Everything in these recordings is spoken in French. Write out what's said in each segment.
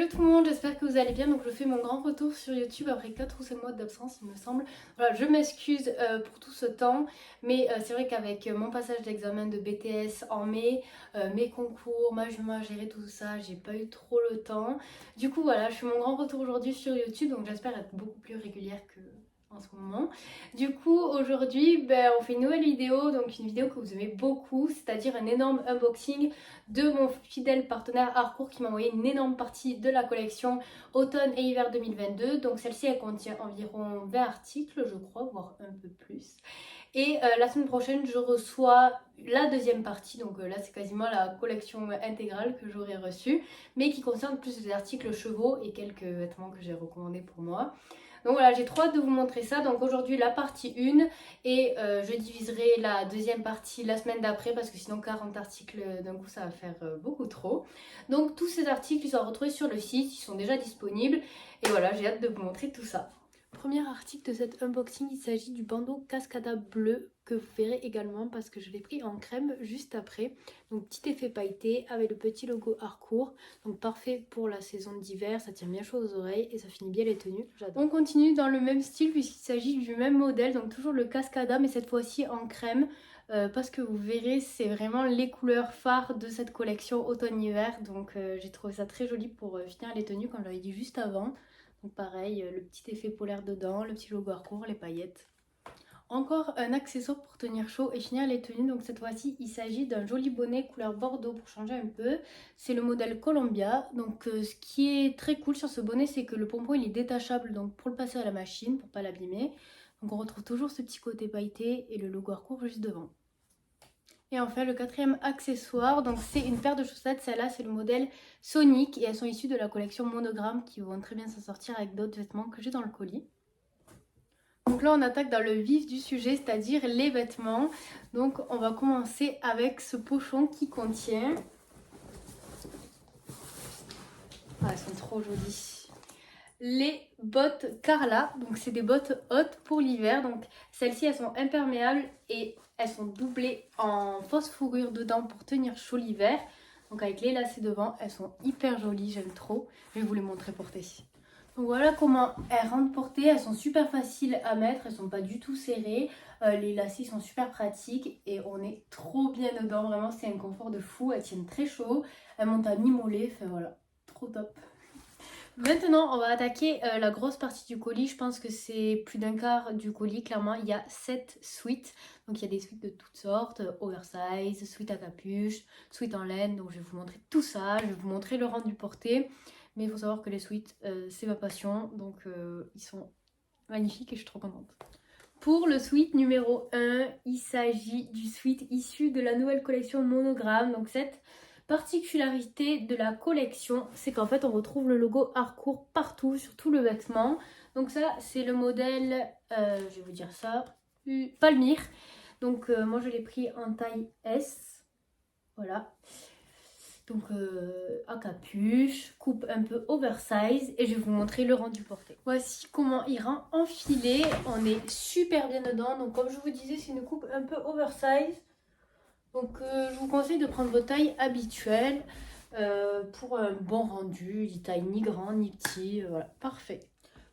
Hello tout le monde, j'espère que vous allez bien. Donc je fais mon grand retour sur YouTube après 4 ou 5 mois d'absence il me semble. Voilà, je m'excuse pour tout ce temps, mais c'est vrai qu'avec mon passage d'examen de BTS en mai, mes concours, ma jument à gérer tout ça, j'ai pas eu trop le temps. Du coup voilà, je fais mon grand retour aujourd'hui sur YouTube, donc j'espère être beaucoup plus régulière que en ce moment. Du coup aujourd'hui on fait une nouvelle vidéo, donc une vidéo que vous aimez beaucoup, c'est-à-dire un énorme unboxing de mon fidèle partenaire Harcourt qui m'a envoyé une énorme partie de la collection automne et hiver 2022. Donc celle-ci elle contient environ 20 articles je crois, voire un peu plus. Et la semaine prochaine je reçois la deuxième partie, donc là c'est quasiment la collection intégrale que j'aurai reçue, mais qui concerne plus des articles chevaux et quelques vêtements que j'ai recommandés pour moi. Donc voilà, j'ai trop hâte de vous montrer ça. Donc aujourd'hui la partie 1 et je diviserai la deuxième partie la semaine d'après parce que sinon 40 articles d'un coup ça va faire beaucoup trop. Donc tous ces articles ils sont retrouvés sur le site, ils sont déjà disponibles et voilà, j'ai hâte de vous montrer tout ça. Premier article de cet unboxing, il s'agit du bandeau Cascada bleu que vous verrez également parce que je l'ai pris en crème juste après. Donc petit effet pailleté avec le petit logo Harcourt. Donc parfait pour la saison d'hiver, ça tient bien chaud aux oreilles et ça finit bien les tenues. J'adore. On continue dans le même style puisqu'il s'agit du même modèle, donc toujours le Cascada mais cette fois-ci en crème. Parce que vous verrez c'est vraiment les couleurs phares de cette collection automne-hiver. Donc j'ai trouvé ça très joli pour finir les tenues comme j'avais dit juste avant. Donc pareil, le petit effet polaire dedans, le petit logo Harcourt, les paillettes. Encore un accessoire pour tenir chaud et finir les tenues. Donc cette fois-ci, il s'agit d'un joli bonnet couleur bordeaux pour changer un peu. C'est le modèle Columbia. Donc ce qui est très cool sur ce bonnet, c'est que le pompon il est détachable donc pour le passer à la machine, pour pas l'abîmer. Donc on retrouve toujours ce petit côté pailleté et le logo Harcourt juste devant. Et enfin le quatrième accessoire, donc c'est une paire de chaussettes, celle-là c'est le modèle Sonic et elles sont issues de la collection Monogramme qui vont très bien s'en sortir avec d'autres vêtements que j'ai dans le colis. Donc là on attaque dans le vif du sujet, c'est-à-dire les vêtements. Donc on va commencer avec ce pochon qui contient... Ah elles sont trop jolies. Les bottes Carla, donc c'est des bottes hautes pour l'hiver. Donc celles-ci elles sont imperméables et elles sont doublées en fausse fourrure dedans pour tenir chaud l'hiver. Donc avec les lacets devant, elles sont hyper jolies, j'aime trop. Je vais vous les montrer portées. Donc voilà comment elles rentrent portées, elles sont super faciles à mettre, elles sont pas du tout serrées. Les lacets sont super pratiques et on est trop bien dedans, vraiment c'est un confort de fou, elles tiennent très chaud, elles montent à mi-mollet, enfin voilà, trop top. Maintenant, on va attaquer la grosse partie du colis. Je pense que c'est plus d'un quart du colis. Clairement, il y a 7 suites. Donc, il y a des suites de toutes sortes. Oversize, suite à capuche, suite en laine. Donc, je vais vous montrer tout ça. Je vais vous montrer le rendu porté. Mais il faut savoir que les suites, c'est ma passion. Donc, ils sont magnifiques et je suis trop contente. Pour le suite numéro 1, il s'agit du suite issu de la nouvelle collection Monogramme. Donc, cette particularité de la collection, c'est qu'en fait on retrouve le logo Harcourt partout sur tout le vêtement. Donc ça c'est le modèle, je vais vous dire ça, Palmyre. Donc moi je l'ai pris en taille S, voilà. Donc à capuche, coupe un peu oversize et je vais vous montrer le rendu porté. Voici comment il rend enfilé, on est super bien dedans. Donc comme je vous disais c'est une coupe un peu oversize. Donc je vous conseille de prendre votre taille habituelle pour un bon rendu, il taille ni grand ni petit, voilà, parfait.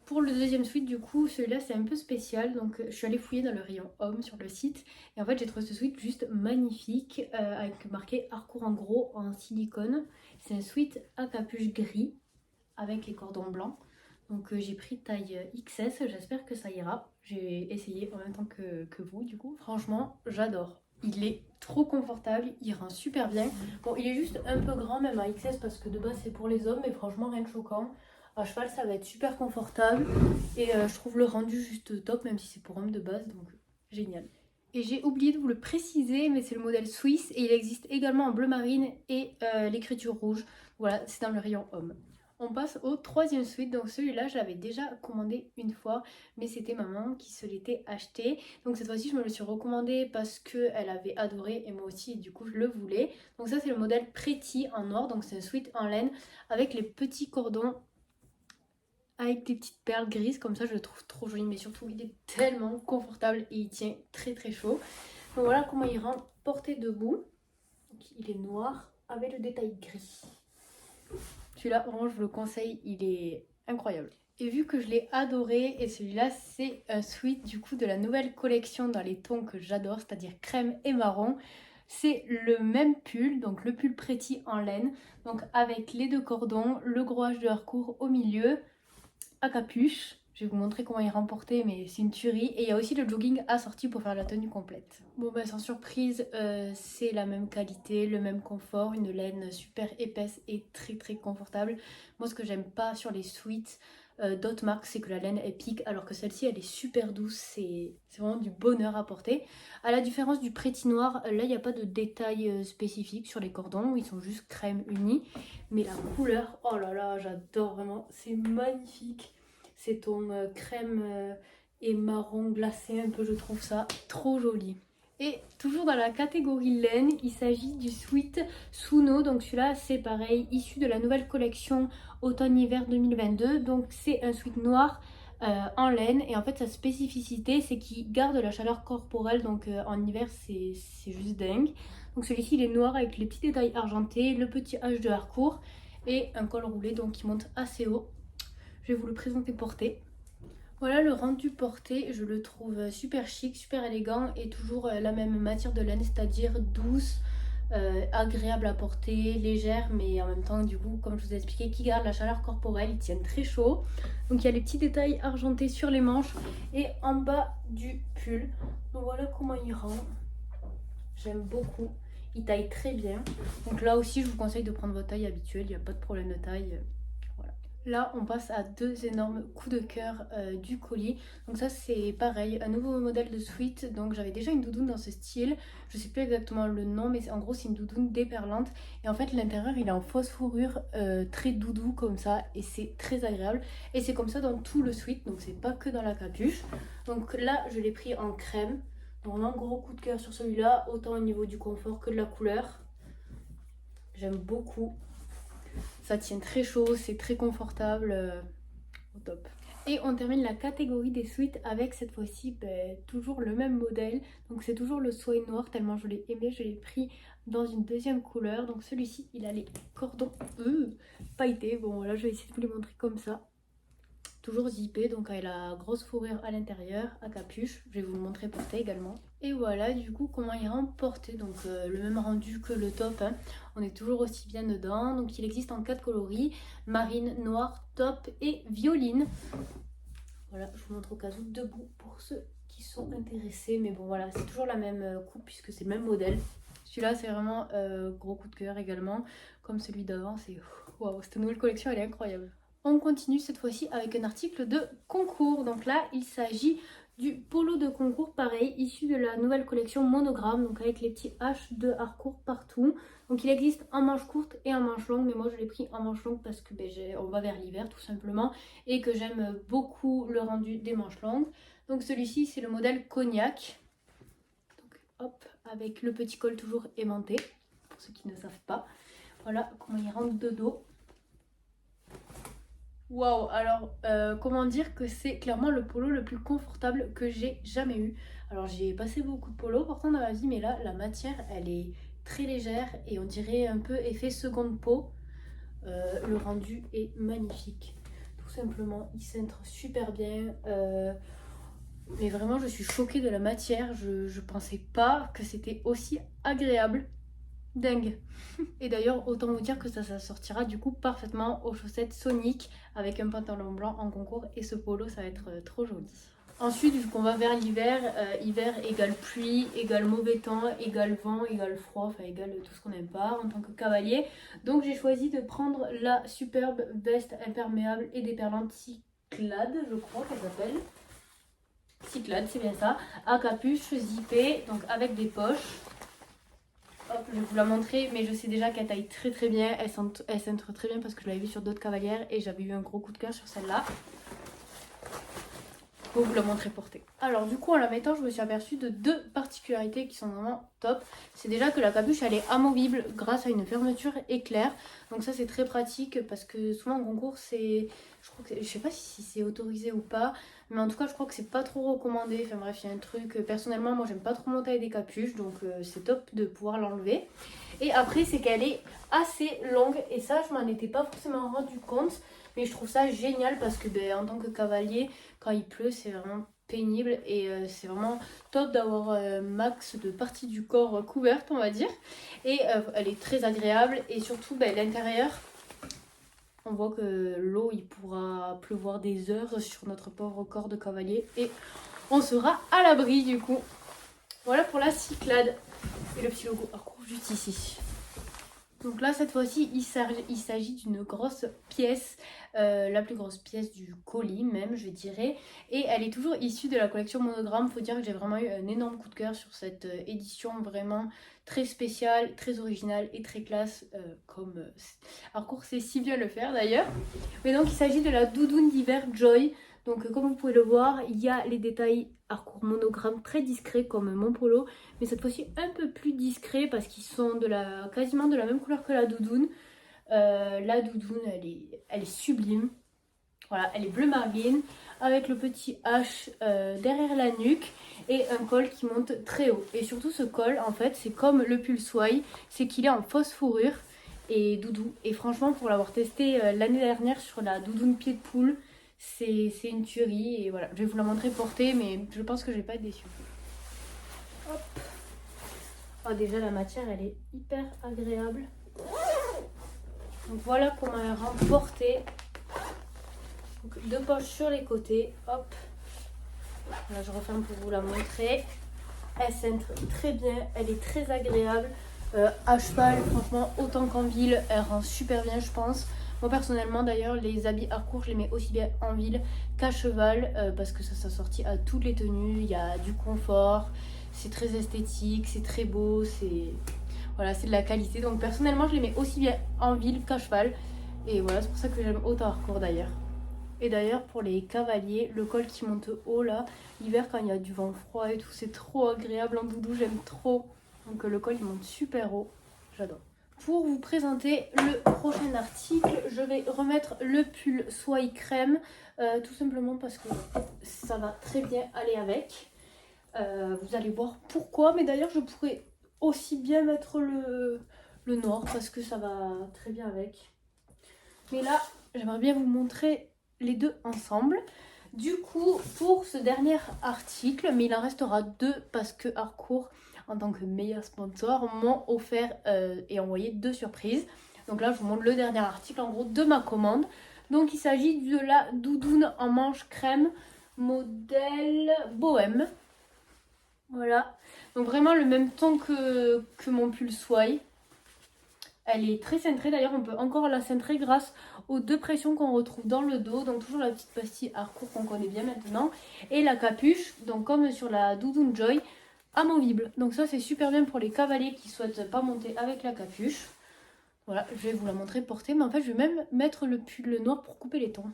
Pour le deuxième sweat du coup, celui-là c'est un peu spécial, donc je suis allée fouiller dans le rayon homme sur le site et en fait j'ai trouvé ce sweat juste magnifique avec marqué Harcourt en gros en silicone. C'est un sweat à capuche gris avec les cordons blancs. Donc j'ai pris taille XS, j'espère que ça ira. J'ai essayé en même temps que vous du coup. Franchement, j'adore. Il est trop confortable, il rend super bien. Bon, il est juste un peu grand même à XS parce que de base c'est pour les hommes, mais franchement rien de choquant. À cheval ça va être super confortable et je trouve le rendu juste top même si c'est pour hommes de base, donc génial. Et j'ai oublié de vous le préciser, mais c'est le modèle suisse et il existe également en bleu marine et l'écriture rouge. Voilà, c'est dans le rayon homme. On passe au troisième suite, donc celui-là je l'avais déjà commandé une fois, mais c'était maman qui se l'était acheté. Donc cette fois-ci je me le suis recommandé parce qu'elle avait adoré et moi aussi et du coup je le voulais. Donc ça c'est le modèle Pretty en or, donc c'est un sweat en laine avec les petits cordons avec des petites perles grises, comme ça je le trouve trop joli, mais surtout il est tellement confortable et il tient très très chaud. Donc voilà comment il rend porté debout. Donc, il est noir avec le détail gris. Celui-là, vraiment, je vous le conseille, il est incroyable. Et vu que je l'ai adoré, et celui-là, c'est un sweat du coup de la nouvelle collection dans les tons que j'adore, c'est-à-dire crème et marron. C'est le même pull, donc le pull Pretty en laine, donc avec les deux cordons, le gros H de harcourt au milieu, à capuche. Je vais vous montrer comment il remporter, mais c'est une tuerie. Et il y a aussi le jogging assorti pour faire la tenue complète. Bon bah sans surprise, c'est la même qualité, le même confort, une laine super épaisse et très très confortable. Moi ce que j'aime pas sur les sweats d'autres marques, c'est que la laine elle pique, alors que celle-ci elle est super douce, c'est vraiment du bonheur à porter. À la différence du Pretty noir, là il n'y a pas de détails spécifiques sur les cordons, ils sont juste crème unis. Mais la couleur, oh là là, j'adore vraiment, c'est magnifique. C'est ton crème et marron glacé un peu, je trouve ça trop joli. Et toujours dans la catégorie laine, il s'agit du sweat Suno. Donc celui-là c'est pareil, issu de la nouvelle collection automne-hiver 2022. Donc c'est un sweat noir en laine. Et en fait sa spécificité c'est qu'il garde la chaleur corporelle. Donc en hiver c'est juste dingue. Donc celui-ci il est noir avec les petits détails argentés, le petit H de harcourt et un col roulé donc qui monte assez haut. Je vais vous le présenter porté. Voilà le rendu porté, je le trouve super chic, super élégant et toujours la même matière de laine, c'est-à-dire douce, agréable à porter, légère, mais en même temps du coup comme je vous ai expliqué qui garde la chaleur corporelle, ils tiennent très chaud. Donc il y a les petits détails argentés sur les manches et en bas du pull. Donc voilà comment il rend, j'aime beaucoup, il taille très bien. Donc là aussi je vous conseille de prendre votre taille habituelle, il n'y a pas de problème de taille. Là, on passe à deux énormes coups de cœur du colis. Donc ça, c'est pareil, un nouveau modèle de sweat. Donc j'avais déjà une doudoune dans ce style. Je sais plus exactement le nom, mais en gros, c'est une doudoune déperlante. Et en fait, l'intérieur, il est en fausse fourrure, très doudou comme ça. Et c'est très agréable. Et c'est comme ça dans tout le sweat. Donc c'est pas que dans la capuche. Donc là, je l'ai pris en crème. Donc vraiment, gros coup de cœur sur celui-là. Autant au niveau du confort que de la couleur. J'aime beaucoup. Ça tient très chaud, c'est très confortable, au top. Et on termine la catégorie des sweats avec cette fois-ci toujours le même modèle. Donc c'est toujours le soie noir, tellement je l'ai aimé, je l'ai pris dans une deuxième couleur. Donc celui-ci, il a les cordons pailletés. Bon voilà, je vais essayer de vous les montrer comme ça. Toujours zippé, donc avec la grosse fourrure à l'intérieur, à capuche. Je vais vous le montrer porté également. Et voilà du coup comment il rend porté, donc le même rendu que le top, hein. On est toujours aussi bien dedans. Donc il existe en 4 coloris, marine, noir, top et violine. Voilà, je vous montre au cas où debout pour ceux qui sont intéressés. Mais bon voilà, c'est toujours la même coupe puisque c'est le même modèle. Celui-là c'est vraiment gros coup de cœur également. Comme celui d'avant, c'est waouh, cette nouvelle collection elle est incroyable. On continue cette fois-ci avec un article de concours. Donc là, il s'agit du polo de concours, pareil, issu de la nouvelle collection Monogramme, donc avec les petits H de harcourt partout. Donc il existe en manche courte et en manche longue, mais moi je l'ai pris en manche longue parce que on va vers l'hiver tout simplement et que j'aime beaucoup le rendu des manches longues. Donc celui-ci, c'est le modèle Cognac. Donc hop, avec le petit col toujours aimanté, pour ceux qui ne savent pas. Voilà comment il rentre de dos. Waouh, alors comment dire que c'est clairement le polo le plus confortable que j'ai jamais eu. Alors j'ai passé beaucoup de polos pourtant dans ma vie, mais là la matière elle est très légère et on dirait un peu effet seconde peau. Le rendu est magnifique, tout simplement, il cintre super bien. Mais vraiment je suis choquée de la matière, je pensais pas que c'était aussi agréable. Dingue. Et d'ailleurs, autant vous dire que ça sortira du coup parfaitement aux chaussettes Sonic avec un pantalon blanc en concours et ce polo, ça va être trop joli. Ensuite, vu qu'on va vers l'hiver, hiver égale pluie, égale mauvais temps, égale vent, égale froid, enfin égale tout ce qu'on n'aime pas en tant que cavalier. Donc j'ai choisi de prendre la superbe veste imperméable et déperlante Cyclade, je crois qu'elle s'appelle. Cyclade, c'est bien ça, à capuche zippée, donc avec des poches. Hop, je vais vous la montrer, mais je sais déjà qu'elle taille très très bien, elle cintre très bien parce que je l'avais vue sur d'autres cavalières et j'avais eu un gros coup de cœur sur celle-là. Pour vous la montrer portée. Alors du coup en la mettant, je me suis aperçue de deux particularités qui sont vraiment top, c'est déjà que la capuche elle est amovible grâce à une fermeture éclair. Donc ça c'est très pratique parce que souvent en concours c'est, je sais pas si c'est autorisé ou pas, mais en tout cas je crois que c'est pas trop recommandé. Enfin bref, il y a un truc, personnellement moi j'aime pas trop monter avec des capuches, donc c'est top de pouvoir l'enlever. Et après c'est qu'elle est assez longue et ça je m'en étais pas forcément rendu compte, mais je trouve ça génial parce que en tant que cavalier, quand il pleut c'est vraiment pénible et c'est vraiment top d'avoir max de parties du corps couvertes on va dire, et elle est très agréable et surtout l'intérieur, on voit que l'eau il pourra pleuvoir des heures sur notre pauvre corps de cavalier et on sera à l'abri du coup. Voilà pour la Cyclade et le petit logo Harcourt juste ici. Donc là cette fois-ci il s'agit d'une grosse pièce, la plus grosse pièce du colis même je dirais, et elle est toujours issue de la collection Monogramme. Faut dire que j'ai vraiment eu un énorme coup de cœur sur cette édition, vraiment très spéciale, très originale et très classe, comme Harcourt sait si bien le faire d'ailleurs. Mais donc il s'agit de la doudoune d'hiver Joy. Donc comme vous pouvez le voir, il y a les détails Harcourt Monogramme très discrets comme mon polo, mais cette fois-ci un peu plus discrets parce qu'ils sont quasiment de la même couleur que la doudoune. La doudoune elle est sublime. Voilà, elle est bleu marine avec le petit H derrière la nuque et un col qui monte très haut. Et surtout ce col en fait c'est comme le pull Swai, c'est qu'il est en fausse fourrure et doudou. Et franchement pour l'avoir testé l'année dernière sur la doudoune pied de poule, c'est une tuerie. Et voilà, je vais vous la montrer portée mais je pense que je vais pas être déçue. Hop. Oh, déjà la matière elle est hyper agréable. Donc voilà comment elle rend portée. Donc, deux poches sur les côtés, hop. Là je referme pour vous la montrer. Elle cintre très bien, elle est très agréable. À cheval, franchement, autant qu'en ville, elle rend super bien je pense. Moi personnellement d'ailleurs, les habits Harcourt, je les mets aussi bien en ville qu'à cheval, parce que ça s'assortit à toutes les tenues, il y a du confort, c'est très esthétique, c'est très beau, voilà, c'est de la qualité. Donc personnellement, je les mets aussi bien en ville qu'à cheval. Et voilà, c'est pour ça que j'aime autant Harcourt d'ailleurs. Et d'ailleurs pour les cavaliers, le col qui monte haut là, l'hiver quand il y a du vent froid et tout, c'est trop agréable en doudou, j'aime trop. Donc le col il monte super haut, j'adore. Pour vous présenter le prochain article, je vais remettre le pull soie crème, tout simplement parce que ça va très bien aller avec. Vous allez voir pourquoi, mais d'ailleurs je pourrais aussi bien mettre le noir parce que ça va très bien avec. Mais là, j'aimerais bien vous montrer les deux ensemble. Du coup, pour ce dernier article, mais il en restera deux parce que Harcourt, en tant que meilleur sponsor, m'ont offert et envoyé deux surprises. Donc là, je vous montre le dernier article en gros de ma commande. Donc il s'agit de la doudoune en manche crème modèle bohème. Voilà. Donc vraiment le même ton que mon pull Swai. Elle est très cintrée, d'ailleurs on peut encore la cintrer grâce aux deux pressions qu'on retrouve dans le dos. Donc toujours la petite pastille Harcourt qu'on connaît bien maintenant. Et la capuche, donc comme sur la doudoune Joy, amovible. Donc ça c'est super bien pour les cavaliers qui souhaitent pas monter avec la capuche. Voilà, je vais vous la montrer portée, mais en fait je vais même mettre le pull noir pour couper les tons.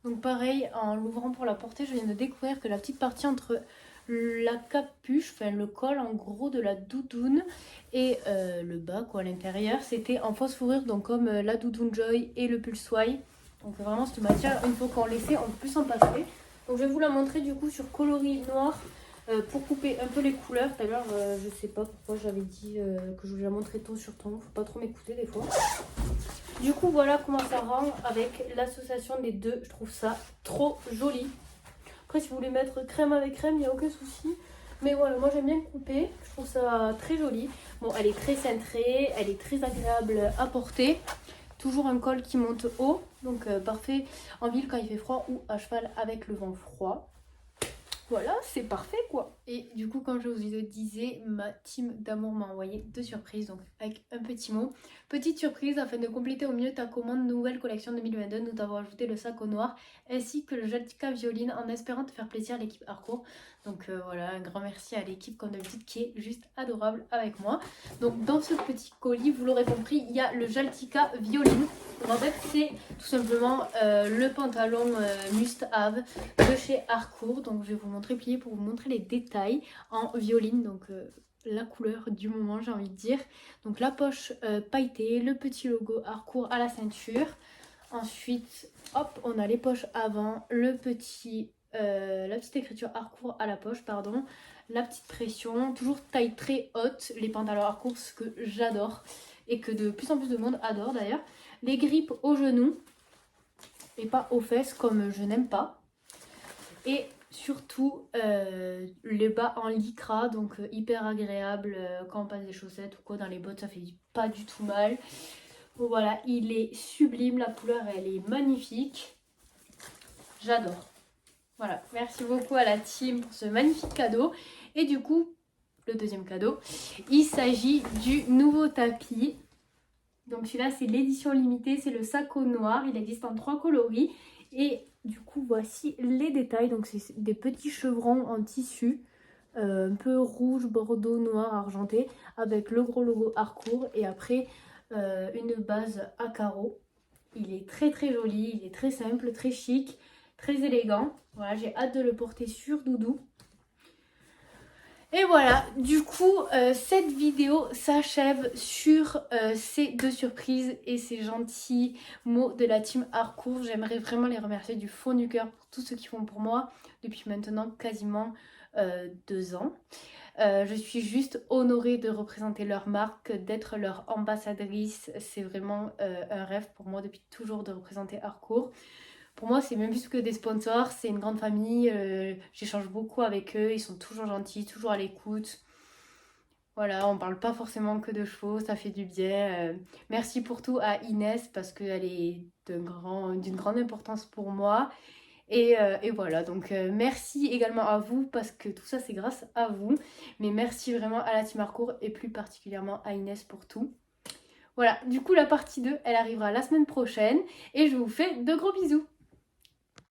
Donc pareil, en l'ouvrant pour la porter, je viens de découvrir que la petite partie entre la capuche, enfin le col en gros de la doudoune et le bas quoi à l'intérieur, c'était en fausse fourrure, donc comme la doudoune Joy et le pull Swai. Donc vraiment cette matière, une fois qu'on l'essaie, on peut plus s'en passer. Donc je vais vous la montrer du coup sur coloris noir pour couper un peu les couleurs. D'ailleurs je sais pas pourquoi j'avais dit que je voulais la montrer tôt sur ton, faut pas trop m'écouter des fois. Du coup voilà comment ça rend avec l'association des deux, je trouve ça trop joli. Après si vous voulez mettre crème avec crème, il n'y a aucun souci. Mais voilà, moi j'aime bien couper, je trouve ça très joli. Bon, elle est très cintrée, elle est très agréable à porter. Toujours un col qui monte haut, donc parfait en ville quand il fait froid ou à cheval avec le vent froid. Voilà, c'est parfait quoi. Et du coup, comme je vous le disais, ma team d'amour m'a envoyé deux surprises, donc avec un petit mot. Petite surprise, afin de compléter au mieux ta commande nouvelle collection 2022, nous t'avons ajouté le sac au noir ainsi que le Jaltica Violine en espérant te faire plaisir à l'équipe Harcourt. Donc voilà, un grand merci à l'équipe comme d'habitude qui est juste adorable avec moi. Donc dans ce petit colis, vous l'aurez compris, il y a le Jaltica Violine. Donc en fait c'est tout simplement le pantalon Must Have de chez Harcourt. Donc je vais vous montrer plié pour vous montrer les détails en violine. Donc la couleur du moment, j'ai envie de dire. Donc la poche pailletée, le petit logo Harcourt à la ceinture. Ensuite, hop, on a les poches avant, la petite écriture Harcourt à la poche, pardon. La petite pression, toujours taille très haute, les pantalons Harcourt, ce que j'adore. Et que de plus en plus de monde adore d'ailleurs. Les grippes aux genoux et pas aux fesses comme je n'aime pas. Et surtout les bas en lycra, donc hyper agréable quand on passe des chaussettes ou quoi dans les bottes, ça fait pas du tout mal. Bon, voilà, il est sublime, la couleur elle est magnifique, j'adore. Voilà, merci beaucoup à la team pour ce magnifique cadeau. Et du coup, le deuxième cadeau, il s'agit du nouveau tapis. Donc celui-là c'est l'édition limitée, c'est le Sacco noir, il existe en 3 coloris. Et du coup voici les détails, donc c'est des petits chevrons en tissu, un peu rouge, bordeaux, noir, argenté, avec le gros logo Harcourt et après une base à carreaux. Il est très très joli, il est très simple, très chic, très élégant. Voilà, j'ai hâte de le porter sur Doudou. Et voilà, du coup, cette vidéo s'achève sur ces 2 surprises et ces gentils mots de la team Harcourt. J'aimerais vraiment les remercier du fond du cœur pour tout ce qu'ils font pour moi depuis maintenant quasiment 2 ans. Je suis juste honorée de représenter leur marque, d'être leur ambassadrice. C'est vraiment un rêve pour moi depuis toujours de représenter Harcourt. Pour moi, c'est même plus que des sponsors, c'est une grande famille. J'échange beaucoup avec eux, ils sont toujours gentils, toujours à l'écoute. Voilà, on parle pas forcément que de chevaux, ça fait du bien. Merci pour tout à Inès parce qu'elle est d'une grande importance pour moi. Et voilà, donc merci également à vous parce que tout ça c'est grâce à vous. Mais merci vraiment à la team Harcourt et plus particulièrement à Inès pour tout. Voilà, du coup la partie 2, elle arrivera la semaine prochaine et je vous fais de gros bisous.